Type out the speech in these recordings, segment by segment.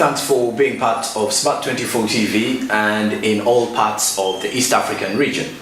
thanks for being part of Smart 24 TV and in all parts of the East African region.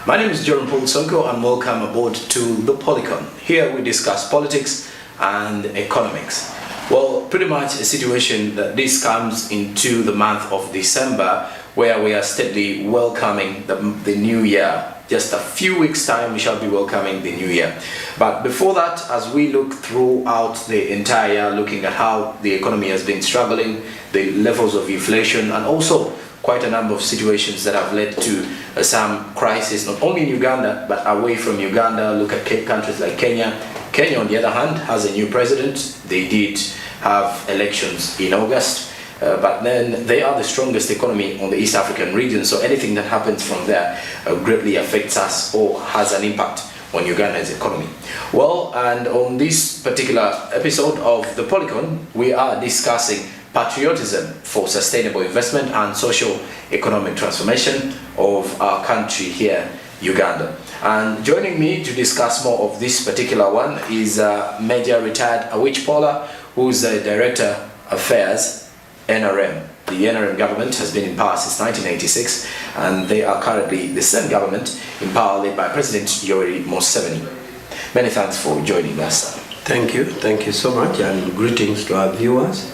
My name is Jorrum Ssonko and welcome aboard to the Policon. Here we discuss politics and economics. Well, pretty much a situation that this comes into the month of December, where we are steadily welcoming the new year. Just a few weeks time we shall be welcoming the new year. But before that, as we look throughout the entire year, looking at how the economy has been struggling, the levels of inflation, and also quite a number of situations that have led to some crisis, not only in Uganda but away from Uganda. Look at countries like Kenya. Kenya, on the other hand, has a new president. They did have elections in August. But then they are the strongest economy on the East African region, so anything that happens from there greatly affects us or has an impact on Uganda's economy. Well, and on this particular episode of the Policon, we are discussing patriotism for sustainable investment and socio-economic transformation of our country here, Uganda. And joining me to discuss more of this particular one is Major Retired Awich Pollar, who's the Director Affairs NRM. The NRM government has been in power since 1986, and they are currently the same government in power led by President Yoweri Museveni. Many thanks for joining us. Thank you so much, and greetings to our viewers.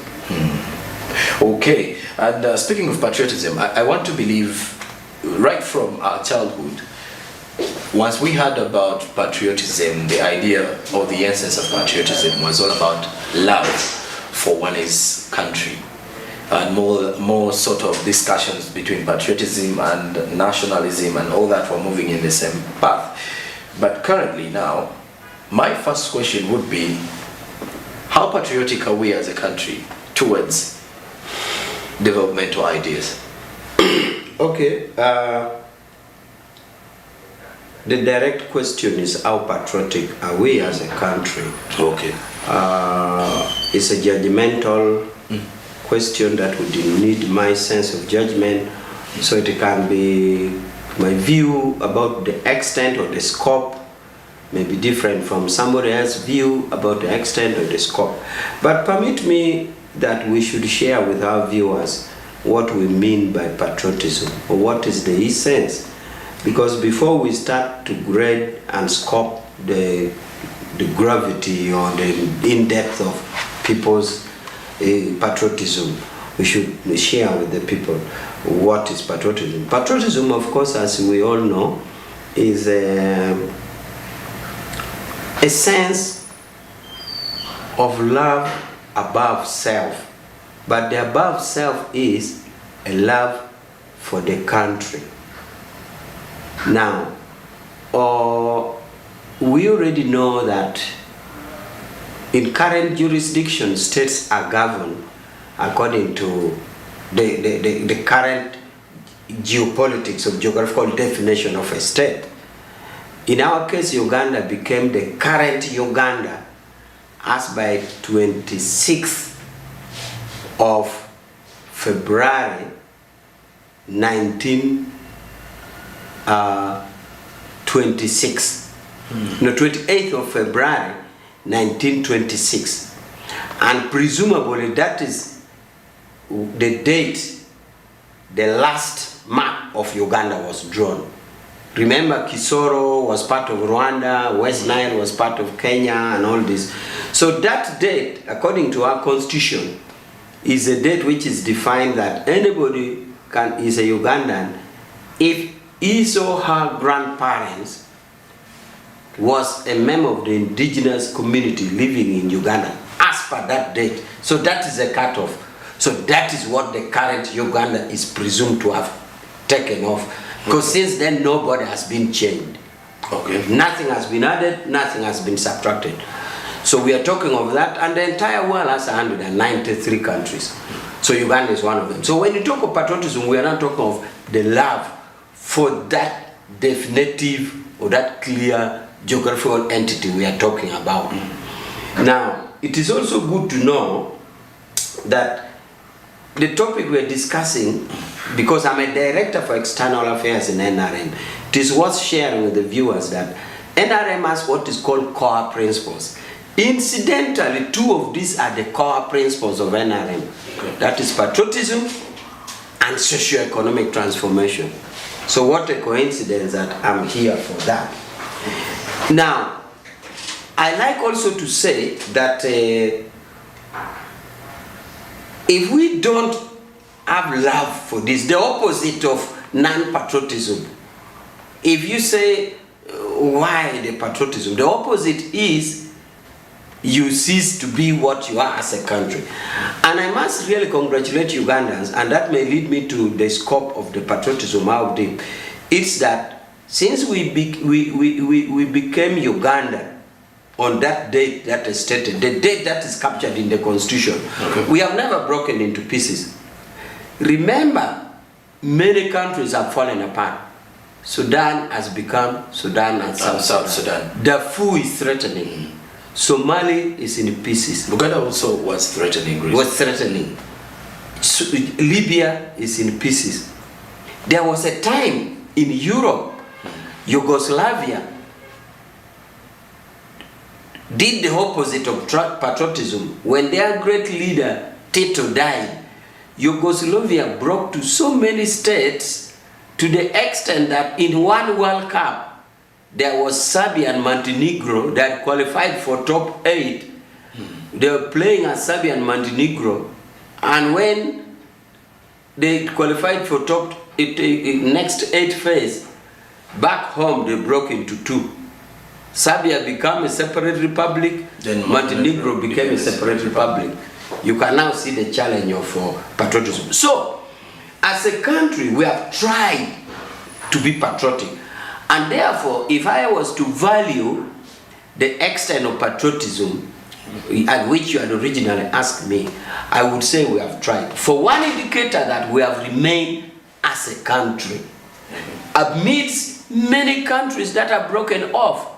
Okay, and speaking of patriotism, I want to believe right from our childhood, once we heard about patriotism, the idea or the essence of patriotism was all about love for one's country. And more sort of discussions between patriotism and nationalism and all that were moving in the same path. But currently now, my first question would be, how patriotic are we as a country towards developmental ideas? Okay, the direct question is, how patriotic are we as a country? Okay. It's a judgmental question that would need my sense of judgment, so it can be my view about the extent or the scope may be different from somebody else's view about the extent or the scope. But permit me that we should share with our viewers what we mean by patriotism, or what is the essence, because before we start to grade and scope the gravity or the in-depth of people's patriotism, we should share with the people what is patriotism. Patriotism, of course, as we all know, is a sense of love above self, but the above self is a love for the country. Now, we already know that in current jurisdiction, states are governed according to the current geopolitics or geographical definition of a state. In our case, Uganda became the current Uganda as by 26th of February 1926. No, 28th of February 1926, and presumably that is the date the last map of Uganda was drawn. Remember, Kisoro was part of Rwanda, West Nile was part of Kenya, and all this. So that date, according to our constitution, is a date which is defined that anybody is a Ugandan if his or her grandparents was a member of the indigenous community living in Uganda as per that date. So that is a cutoff. So that is what the current Uganda is presumed to have taken off. Because since then nobody has been changed. Okay. Nothing has been added, nothing has been subtracted. So we are talking of that, and the entire world has 193 countries. So Uganda is one of them. So when you talk of patriotism, we are not talking of the love for that definitive or that clear geographical entity we are talking about. Now, it is also good to know that the topic we are discussing, because I'm a director for external affairs in NRM, it is worth sharing with the viewers that NRM has what is called core principles. Incidentally, two of these are the core principles of NRM. Okay. That is patriotism and socio-economic transformation. So what a coincidence that I'm here for that. Now, I like also to say that if we don't have love for this, the opposite of non-patriotism, if you say, why the patriotism? The opposite is you cease to be what you are as a country. And I must really congratulate Ugandans, and that may lead me to the scope of the patriotism out there. It's that since we became Uganda on that date that is stated, the date that is captured in the constitution, okay, we have never broken into pieces. Remember, many countries have fallen apart. Sudan has become Sudan and South Sudan. Darfur is threatening. Somali is in pieces. Uganda also was threatening. Libya is in pieces. There was a time in Europe, Yugoslavia did the opposite of patriotism. When their great leader Tito died, Yugoslavia broke to so many states to the extent that in one World Cup, there was Serbia and Montenegro that qualified for top 8. They were playing as Serbia and Montenegro, and when they qualified for next 8 phase, back home they broke into 2. Serbia became a separate republic, then Montenegro became a separate republic. You can now see the challenge of patriotism. So, as a country, we have tried to be patriotic. And therefore, if I was to value the extent of patriotism at which you had originally asked me, I would say we have tried. For one indicator that we have remained as a country, amidst many countries that are broken off.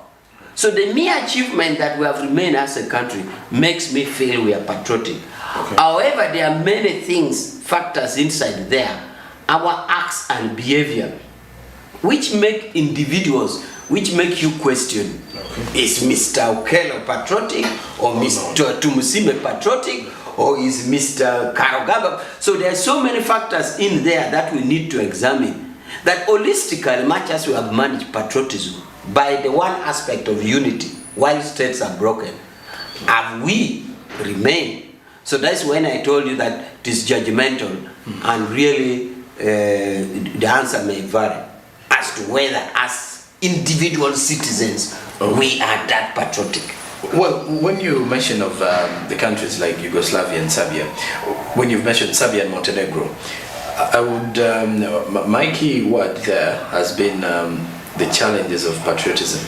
So the mere achievement that we have remained as a country makes me feel we are patriotic. Okay. However, there are many things, factors inside there, our acts and behavior, which make individuals, which make you question, okay, is Mr. Okello patriotic, or Mr. Tumusime patriotic, or is Mr. Karogaba? So there are so many factors in there that we need to examine, that holistically, much as we have managed patriotism, by the one aspect of unity, while states are broken, have we remained? So that's when I told you that it is judgmental, and really the answer may vary as to whether as individual citizens we are that patriotic. Well, when you mention of the countries like Yugoslavia and Serbia, when you've mentioned Serbia and Montenegro, I would, my key word there has been the challenges of patriotism.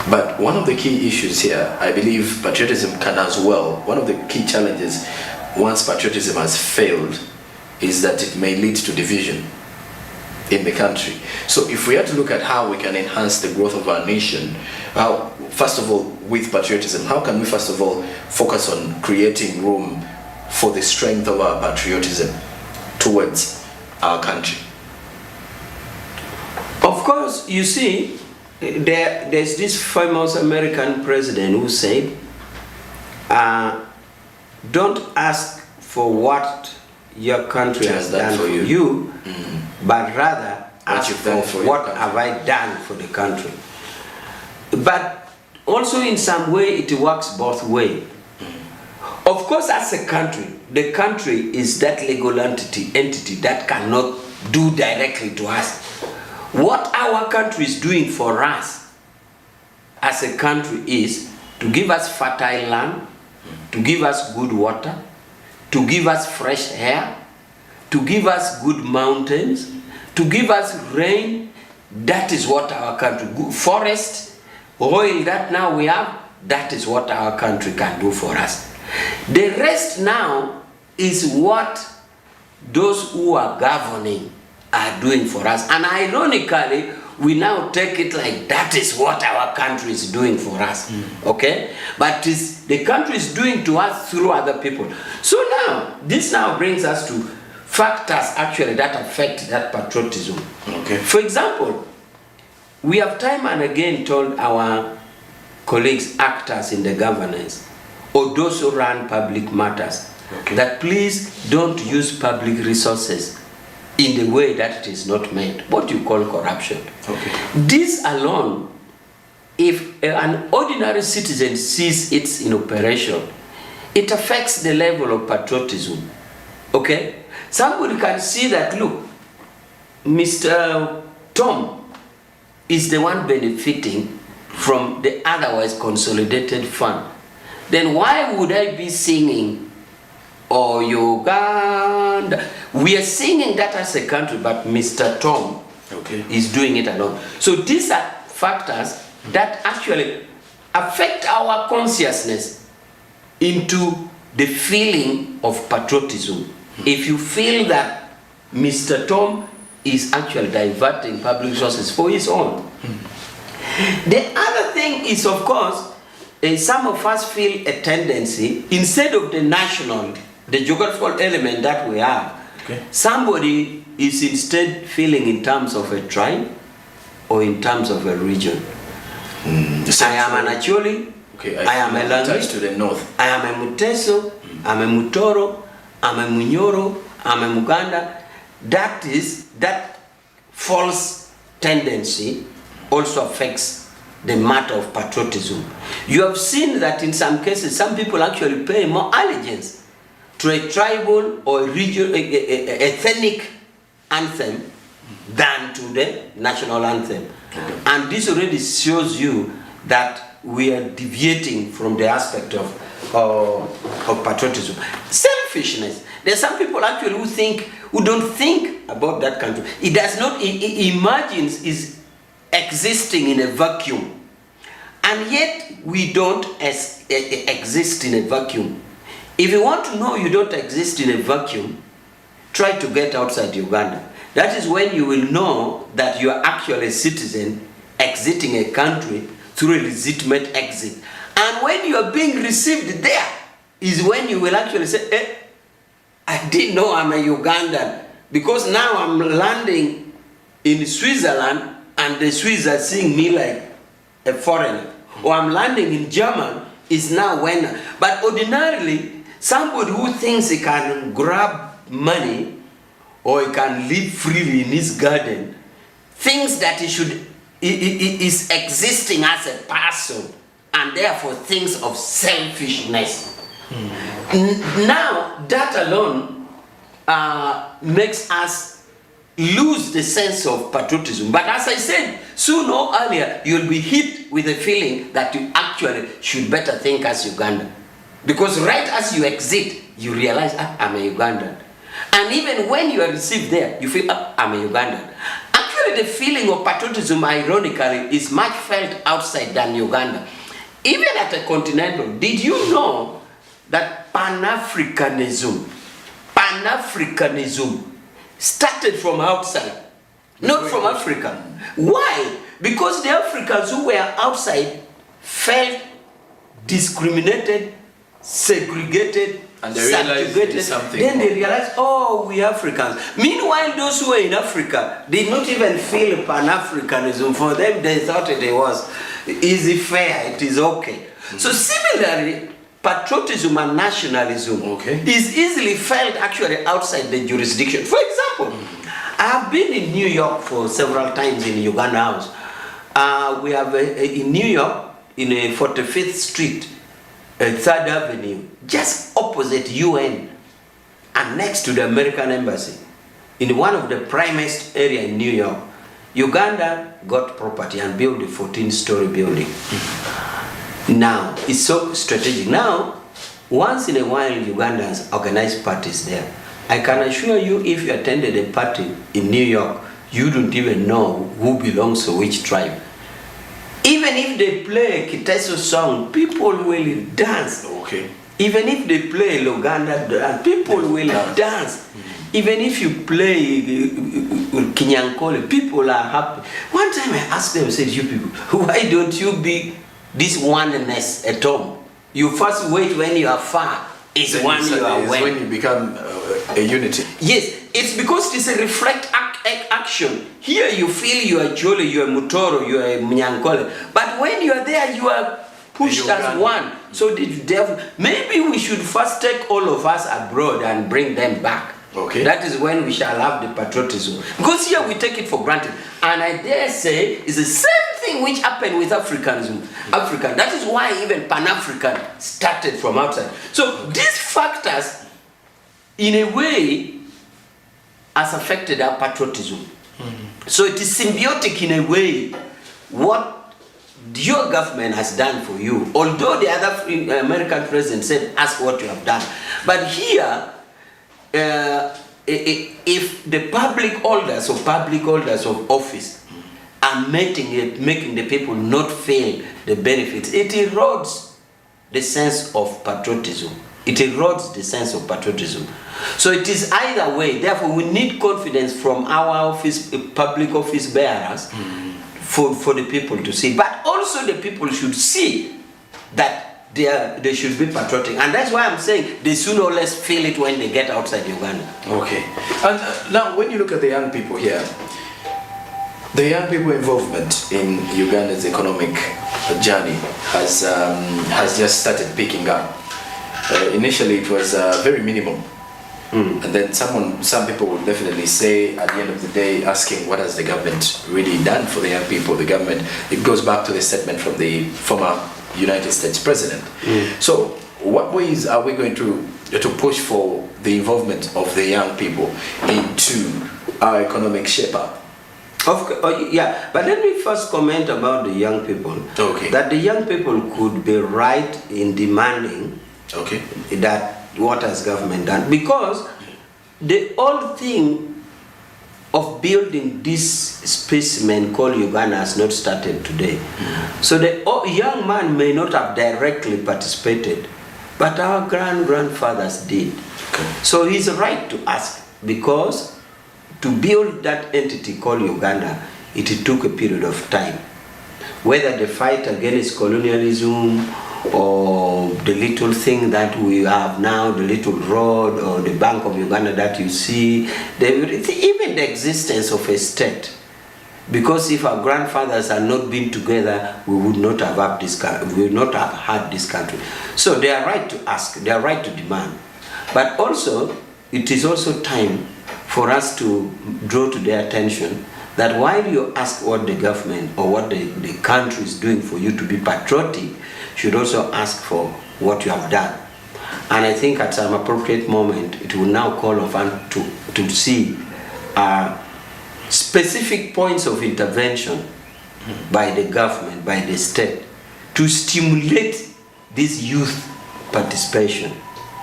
But one of the key issues here, I believe patriotism can as well, one of the key challenges once patriotism has failed is that it may lead to division in the country. So if we are to look at how we can enhance the growth of our nation, how, first of all, with patriotism, how can we first of all focus on creating room for the strength of our patriotism towards our country? Of course, you see, there's this famous American president who said, don't ask for what your country has done for you, but rather ask for what have I done for the country. But also in some way it works both ways. Of course, as a country, the country is that legal entity that cannot do directly to us. What our country is doing for us as a country is to give us fertile land, to give us good water, to give us fresh air, to give us good mountains, to give us rain. That is what our country, good forest, oil that now we have, that is what our country can do for us. The rest now is what those who are governing are doing for us. And ironically, we now take it like that is what our country is doing for us. Okay? But the country is doing to us through other people. So now, this now brings us to factors actually that affect that patriotism. Okay. For example, we have time and again told our colleagues, actors in the governance, or those who run public matters, that please don't use public resources in the way that it is not meant, what you call corruption. This alone, if an ordinary citizen sees it in operation, it affects the level of patriotism. Okay? Somebody can see that, look, Mr. Tom is the one benefiting from the otherwise consolidated fund. Then why would I be singing, oh Uganda? We are singing that as a country, but Mr. Tom is doing it alone. So these are factors that actually affect our consciousness into the feeling of patriotism. If you feel that Mr. Tom is actually diverting public resources for his own. The other thing is, of course, some of us feel a tendency, instead of the national, the geographical element that we have, somebody is instead feeling in terms of a tribe or in terms of a region. I am an Acholi, I am a Langi, to the north. I am a Muteso, I'm a Mutoro, I'm a Munyoro, I'm a Muganda. That false tendency also affects the matter of patriotism. You have seen that in some cases, some people actually pay more allegiance to a tribal or a regional, ethnic anthem than to the national anthem. And this already shows you that we are deviating from the aspect of patriotism. Selfishness. There are some people actually who don't think about that country. It does not, it imagines is existing in a vacuum. And yet we don't exist in a vacuum. If you want to know you don't exist in a vacuum, try to get outside Uganda. That is when you will know that you are actually a citizen exiting a country through a legitimate exit. And when you are being received there is when you will actually say, I didn't know I'm a Ugandan, because now I'm landing in Switzerland and the Swiss are seeing me like a foreigner. Or I'm landing in Germany is now when. But ordinarily, somebody who thinks he can grab money or he can live freely in his garden, thinks that he is existing as a person and therefore thinks of selfishness. Now, that alone makes us lose the sense of patriotism. But as I said, soon or earlier, you'll be hit with a feeling that you actually should better think as Uganda. Because right as you exit, you realize, I'm a Ugandan. And even when you are received there, you feel, I'm a Ugandan. Actually, the feeling of patriotism, ironically, is much felt outside than Uganda. Even at a continental, did you know that Pan-Africanism started from outside, not from Africa? Why? Because the Africans who were outside felt discriminated, segregated, and they realized something. Then they realized, oh, we Africans. Meanwhile, those who were in Africa did not even feel Pan-Africanism. For them, they thought it was easy, fair, it is okay. So similarly, patriotism and nationalism is easily felt actually outside the jurisdiction. For example, I have been in New York for several times in Uganda House. We have in New York, in 45th Street, 3rd Avenue, just opposite UN and next to the American Embassy, in one of the primest area in New York, Uganda got property and built a 14-story building. Now, it's so strategic. Now, once in a while, Ugandans organize parties there. I can assure you, if you attended a party in New York, you don't even know who belongs to which tribe. Even if they play a Kiteso song, people will dance. Even if they play Luganda dance, people will dance. Even if you play Kinyankole, people are happy. One time I asked them, I said, you people, why don't you be this oneness at home? You first wait when you are far. It's then when you are when you become a unity. Yes, it's because it's a reflect action. Here you feel you are Jolly, you are Mutoro, you are Mnyankole. But when you are there, you are pushed us one. So did devil. Maybe we should first take all of us abroad and bring them back. Okay. That is when we shall have the patriotism. Because here we take it for granted. And I dare say it's the same thing which happened with Africanism. African. That is why even Pan-African started from outside. So these factors, in a way, has affected our patriotism. So it is symbiotic in a way. What your government has done for you, although the other American president said, ask what you have done. But here, if the public holders of office are making the people not feel the benefits, it erodes the sense of patriotism. It erodes the sense of patriotism. So it is either way. Therefore, we need confidence from our public office bearers for the people to see. But also the people should see that they should be patriotic. And that's why I'm saying they sooner or less feel it when they get outside Uganda. Okay. And now when you look at the young people here, the young people involvement in Uganda's economic journey has just started picking up. Initially it was very minimal. And then some people would definitely say at the end of the day, asking what has the government really done for the young people, the government, it goes back to the statement from the former United States President. So what ways are we going to push for the involvement of the young people into our economic shape-up? Yeah, but let me first comment about the young people. Okay. That the young people could be right in demanding that what has government done, because the whole thing of building this specimen called Uganda has not started today. So the young man may not have directly participated, but our grandfathers did. So he's right to ask, because to build that entity called Uganda, it took a period of time. Whether the fight against colonialism or the little thing that we have now, the little road or the Bank of Uganda that you see, even the existence of a state. Because if our grandfathers had not been together, we would not have had this country. So they are right to ask, they are right to demand. But also, it is also time for us to draw to their attention that while you ask what the government or what the country is doing for you to be patriotic, should also ask for what you have done. And I think at some appropriate moment, it will now call upon to see specific points of intervention by the government, by the state, to stimulate this youth participation.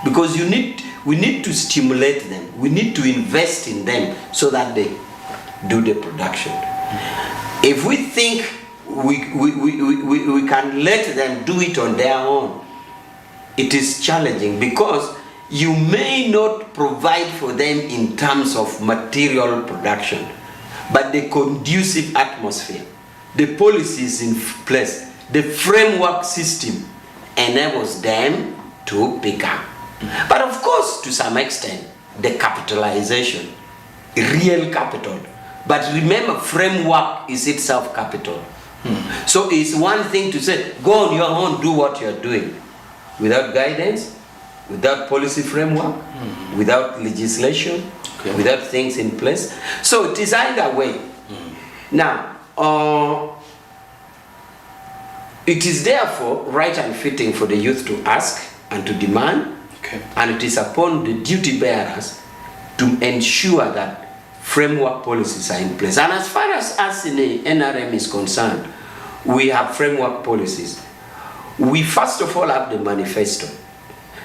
Because we need to stimulate them, we need to invest in them so that they do the production. If we think we can let them do it on their own, it is challenging, because you may not provide for them in terms of material production, but the conducive atmosphere, the policies in place, the framework system enables them to pick up. But of course, to some extent, the capitalization, real capital. But remember, framework is itself capital. So it's one thing to say, go on your own, do what you're doing, without guidance, without policy framework, without legislation, without things in place. So it is either way. Now, it is therefore right and fitting for the youth to ask and to demand, and it is upon the duty bearers to ensure that framework policies are in place. And as far as us in the NRM is concerned, we have framework policies. We first of all have the manifesto.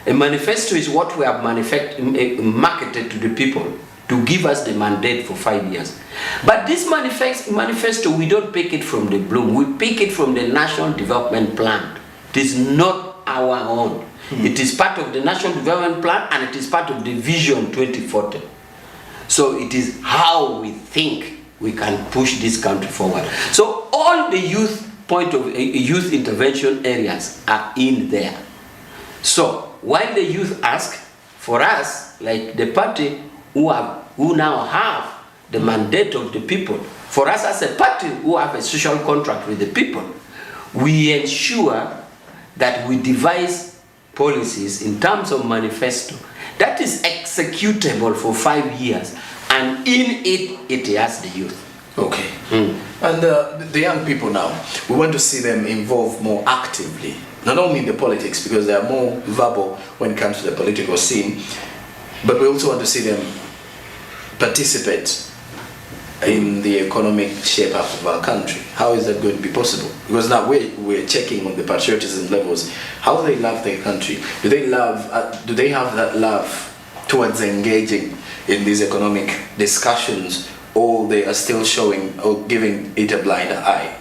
A manifesto is what we have marketed to the people to give us the mandate for 5 years. But this manifesto, we don't pick it from the bloom. We pick it from the National Development Plan. It is not our own. It is part of the National Development Plan, and it is part of the Vision 2040. So it is how we think we can push this country forward. So all the youth intervention areas are in there. So while the youth ask, for us, like the party who now have the mandate of the people, for us as a party who have a social contract with the people, we ensure that we devise policies in terms of manifesto that is executable for 5 years, and in it, it has the youth. Okay. And the young people now, we want to see them involved more actively, not only in the politics, because they are more verbal when it comes to the political scene, but we also want to see them participate in the economic shape-up of our country. How is that going to be possible? Because now we're checking on the patriotism levels. How do they love their country? Do they have that love towards engaging in these economic discussions, or they are still showing or giving it a blind eye?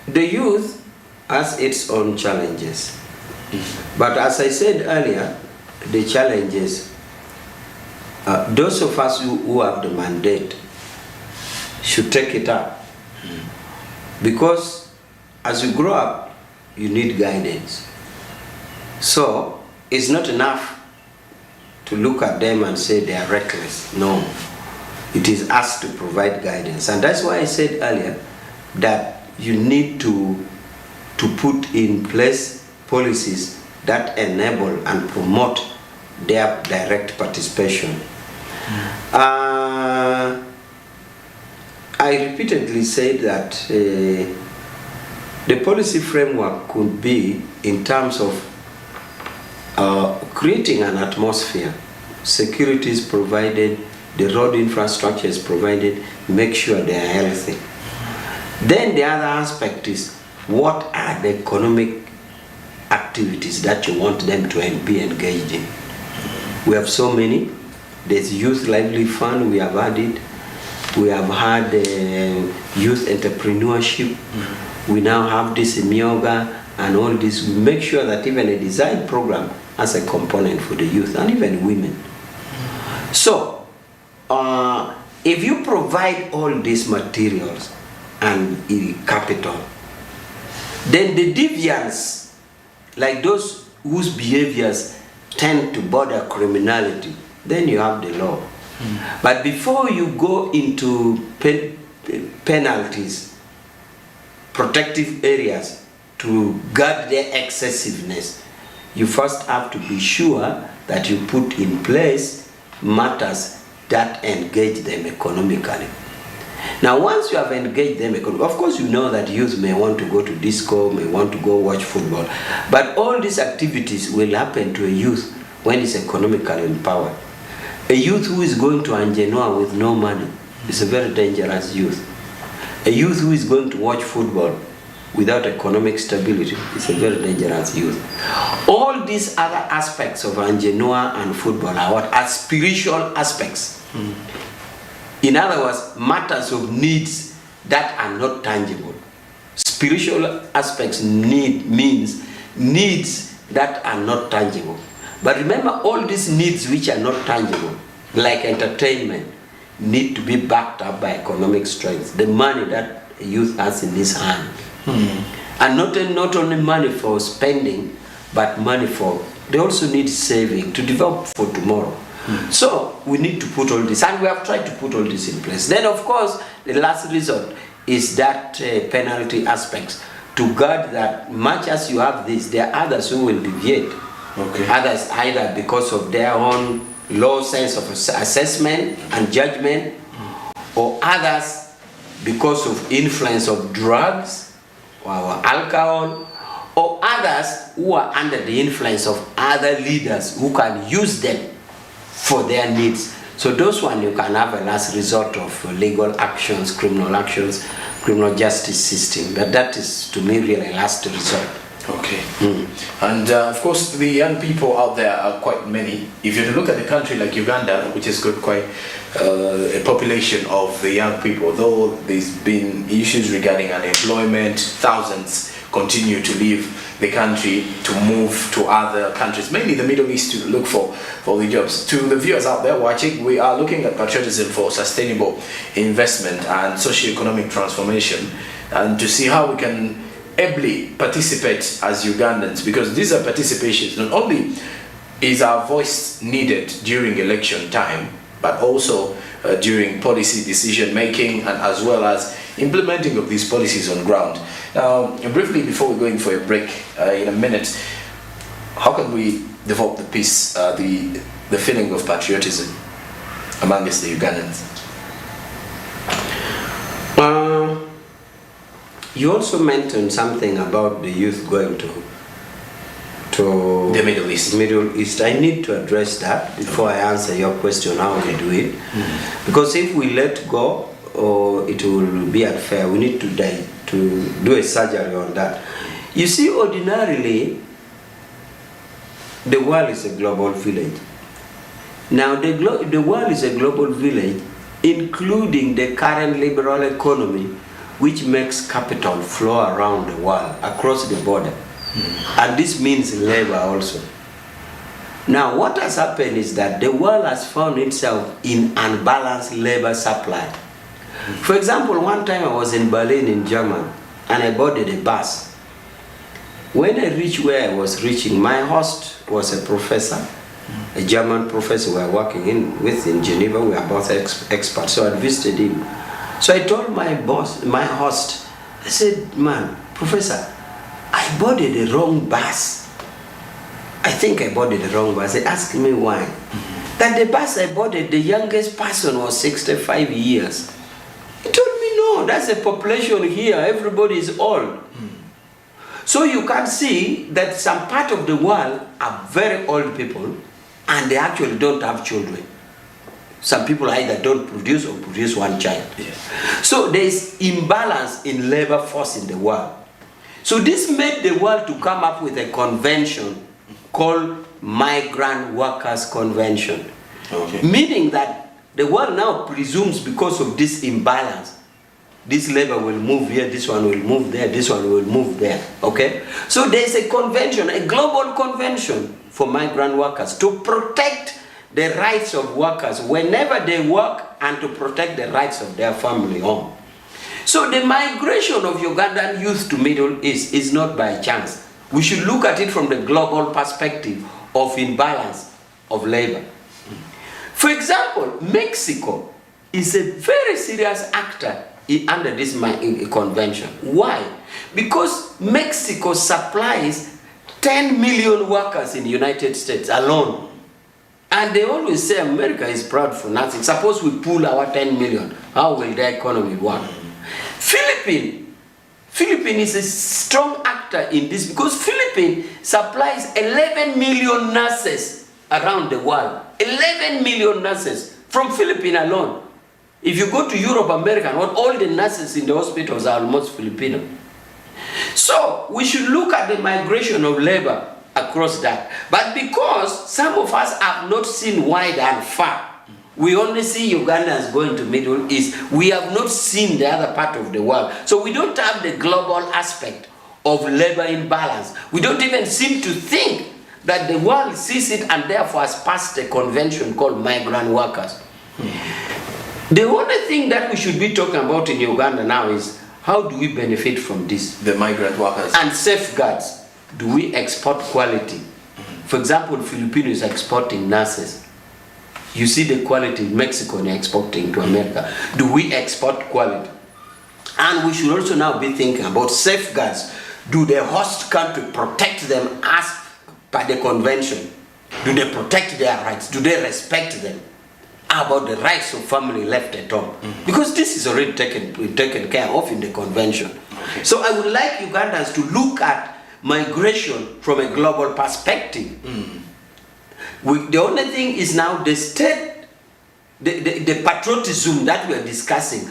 The youth has its own challenges. But as I said earlier, the challenges, those of us who have the mandate should take it up. Because as you grow up, you need guidance. So it's not enough to look at them and say they are reckless. No, it is us to provide guidance. And that's why I said earlier that you need to put in place policies that enable and promote their direct participation. I repeatedly said that the policy framework could be in terms of creating an atmosphere. Security is provided, the road infrastructure is provided, make sure they are healthy. Then the other aspect is, what are the economic activities that you want them to be engaged in? We have so many. There's Youth Livelihood Fund, we have had it. We have had youth entrepreneurship. We now have this in Myoga and all this. We make sure that even a design program has a component for the youth and even women. So, if you provide all these materials and capital, then the deviants, like those whose behaviors tend to border criminality, then you have the law. But before you go into penalties, protective areas to guard their excessiveness, you first have to be sure that you put in place matters that engage them economically. Now, once you have engaged them economically, of course you know that youth may want to go to disco, may want to go watch football, but all these activities will happen to a youth when he's economically empowered. A youth who is going to Anjenoa with no money is a very dangerous youth. A youth who is going to watch football without economic stability is a very dangerous youth. All these other aspects of Anjenoa and football are what? Are spiritual aspects. In other words, matters of needs that are not tangible. Spiritual aspects means needs that are not tangible. But remember, all these needs which are not tangible, like entertainment, need to be backed up by economic strength. The money that a youth has in his hand. And not only money for spending, but money for, they also need saving to develop for tomorrow. So we need to put all this, and we have tried to put all this in place. Then of course, the last resort is that penalty aspects, to guard that much as you have this, there are others who will deviate. Okay. Others either because of their own low sense of assessment and judgment, or others because of influence of drugs or alcohol, or others who are under the influence of other leaders who can use them for their needs. So those one you can have a last resort of legal actions, criminal justice system. But that is to me really a last resort. Okay. And of course the young people out there are quite many. If you look at a country like Uganda, which has got quite a population of the young people, though there's been issues regarding unemployment, thousands continue to leave the country to move to other countries, mainly the Middle East, to look for the jobs. To the viewers out there watching, we are looking at patriotism for sustainable investment and socio-economic transformation, and to see how we can ably participate as Ugandans, because these are participations. Not only is our voice needed during election time, but also during policy decision making, and as well as implementing of these policies on ground. Now, briefly, before we're going for a break in a minute, how can we develop the peace, the feeling of patriotism amongst the Ugandans? You also mentioned something about the youth going to the Middle East. Middle East. I need to address that before I answer your question how we do it. Because if we let go, it will be unfair. We need to do a surgery on that. You see, ordinarily, the world is a global village. Now, the world is a global village, including the current liberal economy, which makes capital flow around the world, across the border. And this means labor also. Now, what has happened is that the world has found itself in unbalanced labor supply. For example, one time I was in Berlin in Germany, and I boarded a bus. When I reached where I was reaching, my host was a professor, a German professor we were working with in Geneva. We are both experts, so I visited him. So I told my host, I said, man, professor, I boarded the wrong bus. I think I boarded the wrong bus. He asked me why. That the bus I boarded, the youngest person was 65 years. He told me, no, that's the population here. Everybody is old. So you can see that some part of the world are very old people and they actually don't have children. Some people either don't produce or produce one child. Yes. So there is imbalance in labor force in the world. So this made the world to come up with a convention called Migrant Workers Convention. Okay. Meaning that the world now presumes because of this imbalance, this labor will move here, this one will move there, this one will move there. Okay? So there's a convention, a global convention for migrant workers to protect the rights of workers whenever they work and to protect the rights of their family home. So the migration of Ugandan youth to Middle East is not by chance. We should look at it from the global perspective of imbalance of labor. For example, Mexico is a very serious actor under this convention. Why? Because Mexico supplies 10 million workers in the United States alone. And they always say America is proud for nothing. Suppose we pull our 10 million, how will their economy work? Philippines is a strong actor in this because Philippines supplies 11 million nurses around the world. 11 million nurses from Philippines alone. If you go to Europe, America, all the nurses in the hospitals are almost Filipino. So we should look at the migration of labor across that. But because some of us have not seen wide and far, we only see Ugandans going to Middle East. We have not seen the other part of the world. So we don't have the global aspect of labor imbalance. We don't even seem to think that the world sees it and therefore has passed a convention called migrant workers. The only thing that we should be talking about in Uganda now is how do we benefit from this? The migrant workers. And safeguards. Do we export quality? For example, Filipinos are exporting nurses. You see the quality Mexico is exporting to America. Do we export quality? And we should also now be thinking about safeguards. Do the host country protect them as per the convention? Do they protect their rights? Do they respect them? How about the rights of family left at home? Because this is already taken care of in the convention. Okay. So I would like Ugandans to look at migration from a global perspective. The only thing is now the state, the patriotism that we are discussing.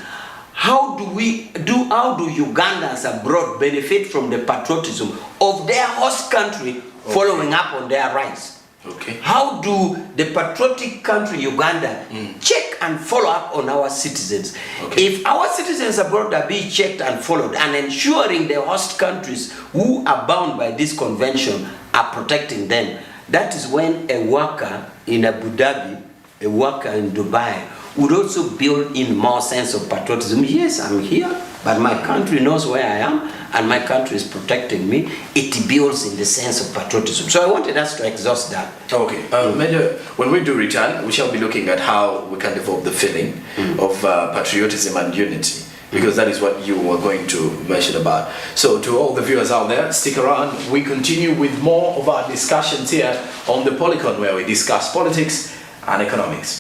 How do Ugandans abroad benefit from the patriotism of their host country following up on their rights? Okay. How do the patriotic country Uganda check and follow up on our citizens? Okay. If our citizens abroad are being checked and followed and ensuring the host countries who are bound by this convention are protecting them, that is when a worker in Abu Dhabi, a worker in Dubai would also build in more sense of patriotism. Yes, I'm here, but my country knows where I am and my country is protecting me. It builds in the sense of patriotism. So I wanted us to exhaust that. Okay. Major, when we do return, we shall be looking at how we can develop the feeling of patriotism and unity because that is what you were going to mention about. So to all the viewers out there, stick around. We continue with more of our discussions here on the Policon, where we discuss politics and economics.